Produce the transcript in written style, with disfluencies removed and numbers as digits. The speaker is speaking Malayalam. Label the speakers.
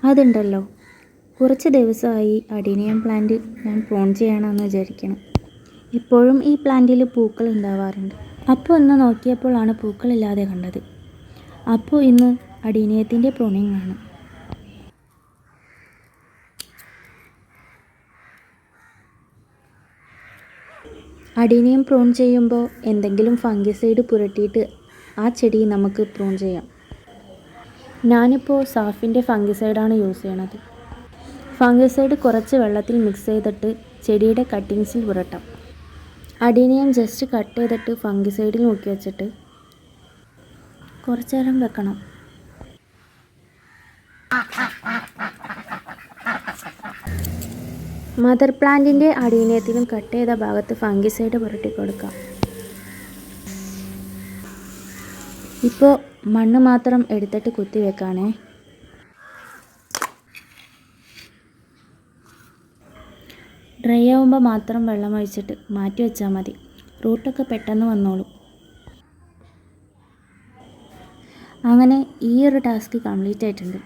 Speaker 1: അതുണ്ടല്ലോ, കുറച്ച് ദിവസമായി അഡീനിയം പ്ലാന്റ് ഞാൻ പ്രൂൺ ചെയ്യണമെന്ന് വിചാരിക്കണം. ഇപ്പോഴും ഈ പ്ലാന്റിൽ പൂക്കൾ ഉണ്ടാവാറുണ്ട്. അപ്പോൾ ഒന്ന് നോക്കിയപ്പോഴാണ് പൂക്കളില്ലാതെ കണ്ടത്. അപ്പോൾ ഇന്ന് അഡീനിയത്തിൻ്റെ പ്രൂണിംഗ് ആണ്. അഡീനിയം പ്രൂൺ ചെയ്യുമ്പോൾ എന്തെങ്കിലും ഫംഗിസൈഡ് പുരട്ടിയിട്ട് ആ ചെടി നമുക്ക് പ്രൂൺ ചെയ്യാം. ഞാനിപ്പോൾ സാഫിൻ്റെ ഫംഗിസൈഡാണ് യൂസ് ചെയ്യണത്. ഫംഗിസൈഡ് കുറച്ച് വെള്ളത്തിൽ മിക്സ് ചെയ്തിട്ട് ചെടിയുടെ കട്ടിങ്സിൽ പുരട്ടാം. അഡീനിയം ജസ്റ്റ് കട്ട് ചെയ്തിട്ട് ഫംഗിസൈഡിൽ മുക്കി വെച്ചിട്ട് കുറച്ച് നേരം വെക്കണം. മദർ പ്ലാന്റിൻ്റെ അഡീനിയത്തിലും കട്ട് ചെയ്ത ഭാഗത്ത് ഫംഗിസൈഡ് പുരട്ടി കൊടുക്കാം. ഇപ്പോൾ മണ്ണ് മാത്രം എടുത്തിട്ട് കുത്തി വെക്കാനേ. ഡ്രൈ ആവുമ്പോൾ മാത്രം വെള്ളം ഒഴിച്ചിട്ട് മാറ്റി വെച്ചാൽ മതി. റൂട്ടൊക്കെ പെട്ടെന്ന് വന്നോളും. അങ്ങനെ ഈ ഒരു ടാസ്ക് കംപ്ലീറ്റ് ആയിട്ടുണ്ട്.